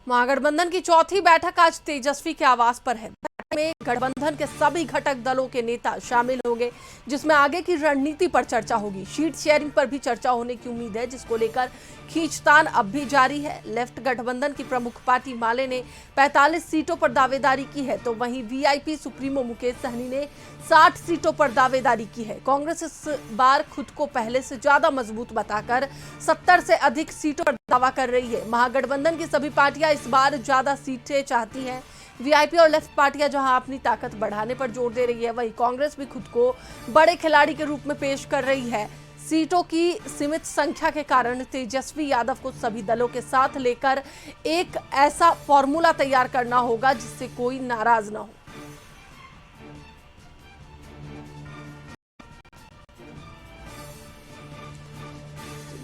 महागठबंधन की चौथी बैठक आज तेजस्वी के आवास पर है। बैठक में गठबंधन के सभी घटक दलों के नेता शामिल होंगे, जिसमें आगे की रणनीति पर चर्चा होगी। सीट शेयरिंग पर भी चर्चा होने की उम्मीद है, जिसको लेकर खींचतान अब भी जारी है। लेफ्ट गठबंधन की प्रमुख पार्टी माले ने 45 सीटों पर दावेदारी की है, तो वहीं वीआईपी सुप्रीमो मुकेश सहनी ने 60 सीटों पर दावेदारी की है। कांग्रेस इस बार खुद को पहले से ज्यादा मजबूत बताकर 70 से अधिक सीटों पर दावा कर रही है। महागठबंधन की सभी पार्टियां इस बार ज्यादा सीटें चाहती हैं। वीआईपी और लेफ्ट पार्टियां जहां अपनी ताकत बढ़ाने पर जोर दे रही है, वहीं कांग्रेस भी खुद को बड़े खिलाड़ी के रूप में पेश कर रही है। सीटों की सीमित संख्या के कारण तेजस्वी यादव को सभी दलों के साथ लेकर एक ऐसा फॉर्मूला तैयार करना होगा जिससे कोई नाराज ना हो।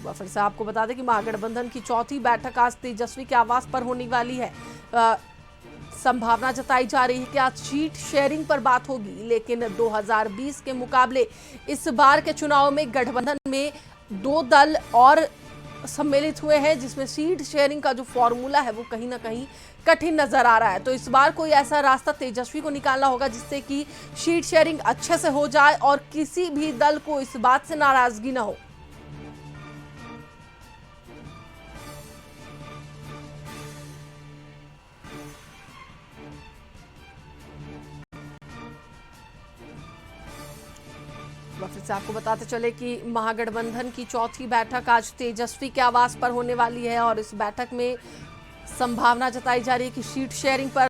फिर से आपको बता दें कि महागठबंधन की चौथी बैठक आज तेजस्वी के आवास पर होने वाली है। संभावना जताई जा रही है कि आज सीट शेयरिंग पर बात होगी, लेकिन 2020 के मुकाबले इस बार के चुनाव में गठबंधन में 2 दल और सम्मिलित हुए हैं, जिसमें सीट शेयरिंग का जो फॉर्मूला है वो कहीं ना कहीं कठिन नजर आ रहा है। तो इस बार कोई ऐसा रास्ता तेजस्वी को निकालना होगा जिससे कि सीट शेयरिंग अच्छे से हो जाए और किसी भी दल को इस बात से नाराजगी ना हो। फिर से आपको बताते चले कि महागठबंधन की चौथी बैठक आज तेजस्वी के आवास पर होने वाली है और इस बैठक में संभावना जताई जा रही है कि सीट शेयरिंग पर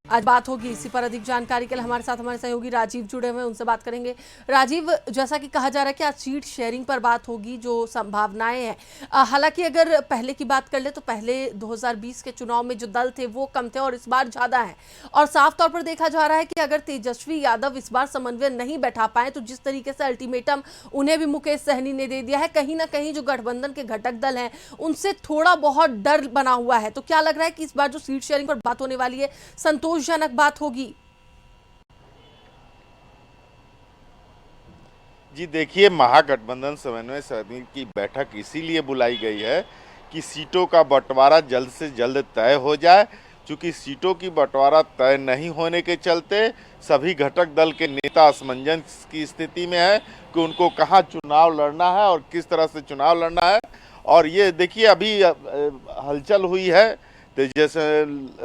आज बात होगी। इसी पर अधिक जानकारी के लिए हमारे साथ हमारे सहयोगी राजीव जुड़े हुए हैं, उनसे बात करेंगे। राजीव, जैसा कि कहा जा रहा है कि आज सीट शेयरिंग पर बात होगी, जो संभावनाएं हैं, हालांकि अगर पहले की बात कर ले तो पहले 2020 के चुनाव में जो दल थे वो कम थे और इस बार ज्यादा है। और साफ तौर पर देखा जा रहा है कि अगर तेजस्वी यादव इस बार समन्वय नहीं बैठा पाए तो जिस तरीके से अल्टीमेटम उन्हें भी मुकेश सहनी ने दे दिया है, कहीं ना कहीं जो गठबंधन के घटक दल हैं उनसे थोड़ा बहुत डर बना हुआ है। तो क्या लग रहा है कि इस बार जो सीट शेयरिंग पर बात होने वाली है संतोषजनक बात होगी? जी देखिए, महागठबंधन समन्वय समिति की बैठक इसीलिए बुलाई गई है कि सीटों का बंटवारा जल्द से जल्द तय हो जाए। क्योंकि सीटों की बंटवारा तय नहीं होने के चलते सभी घटक दल के नेता असमंजस की स्थिति में है कि उनको कहां चुनाव लड़ना है और किस तरह से चुनाव लड़ना है। और ये देखिए, अभी हलचल हुई है जैसे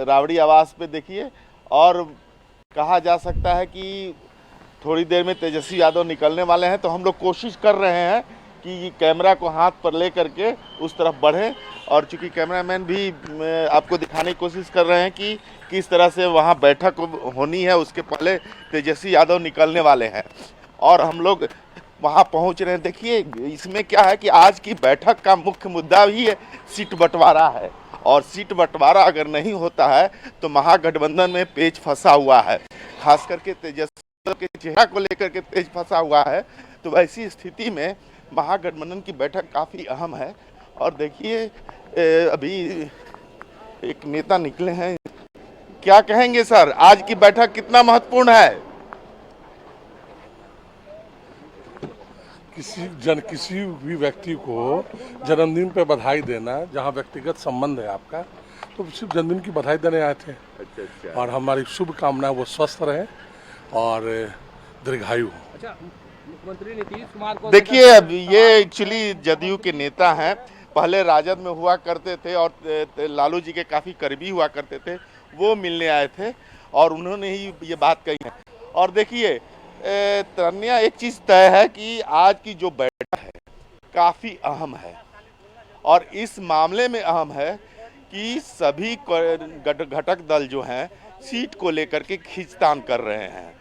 राबड़ी आवास पे देखिए, और कहा जा सकता है कि थोड़ी देर में तेजस्वी यादव निकलने वाले हैं। तो हम लोग कोशिश कर रहे हैं कि कैमरा को हाथ पर ले करके उस तरफ बढ़ें, और चूंकि कैमरामैन भी आपको दिखाने की कोशिश कर रहे हैं कि किस तरह से वहां बैठक होनी है, उसके पहले तेजस्वी यादव निकलने वाले हैं और हम लोग वहां पहुंच रहे हैं। देखिए, इसमें क्या है कि आज की बैठक का मुख्य मुद्दा भी है सीट बंटवारा है, और सीट बंटवारा अगर नहीं होता है तो महागठबंधन में पेच फंसा हुआ है, खास करके तेजस्वी के चेहरा को लेकर के पेच फंसा हुआ है। तो वैसी स्थिति में महागठबंधन की बैठक काफी अहम है। और देखिए, अभी एक नेता निकले हैं, क्या कहेंगे सर, आज की बैठक कितना महत्वपूर्ण है? किसी भी व्यक्ति को जन्मदिन पे बधाई देना, जहां व्यक्तिगत संबंध है आपका, तो सिर्फ जन्मदिन की बधाई देने आए थे। अच्छा। और हमारी शुभकामना वो स्वस्थ रहे और दीर्घायु हो। अच्छा, मुख्यमंत्री नीतीश कुमार को देखिए, अब ये एक्चुअली जदयू के नेता हैं, पहले राजद में हुआ करते थे और लालू जी के काफ़ी करीबी हुआ करते थे, वो मिलने आए थे और उन्होंने ही ये बात कही है। और देखिए तन्या, एक चीज़ तय है कि आज की जो बैठक है काफ़ी अहम है, और इस मामले में अहम है कि सभी घटक दल जो हैं सीट को लेकर के खींचतान कर रहे हैं।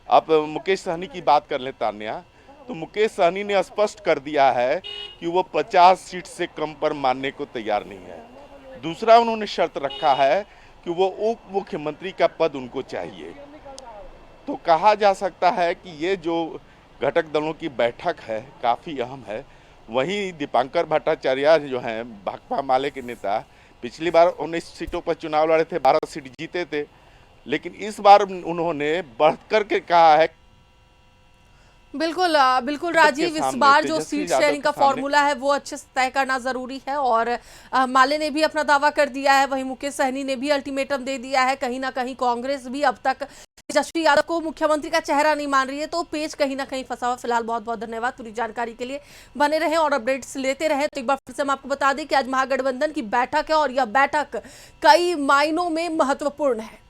अब मुकेश सहनी की बात कर लें तान्या, तो मुकेश सहनी ने स्पष्ट कर दिया है कि वो 50 सीट से कम पर मानने को तैयार नहीं है। दूसरा, उन्होंने शर्त रखा है कि वो उप मुख्यमंत्री का पद उनको चाहिए। तो कहा जा सकता है कि ये जो घटक दलों की बैठक है काफ़ी अहम है। वहीं दीपांकर भट्टाचार्य जो हैं भाकपा माले के नेता, पिछली बार 19 सीटों पर चुनाव लड़े थे, 12 सीट जीते थे, लेकिन इस बार उन्होंने बढ़ कर के कहा है बिल्कुल बिल्कुल राजीव, इस सामने बार जो तेजस्वी सीट यादव शेयरिंग के का सामने। फॉर्मूला है वो अच्छे से तय करना जरूरी है। और माले ने भी अपना दावा कर दिया है, वहीं मुकेश सहनी ने भी अल्टीमेटम दे दिया है। कहीं ना कहीं कांग्रेस भी अब तक तेजस्वी यादव को मुख्यमंत्री का चेहरा नहीं मान रही है, तो पेच कहीं ना कहीं फंसा हुआ। फिलहाल बहुत बहुत धन्यवाद, पूरी जानकारी के लिए बने रहें और अपडेट्स लेते रहें। तो एक बार फिर से हम आपको बता दें कि आज महागठबंधन की बैठक है और यह बैठक कई मायनों में महत्वपूर्ण है।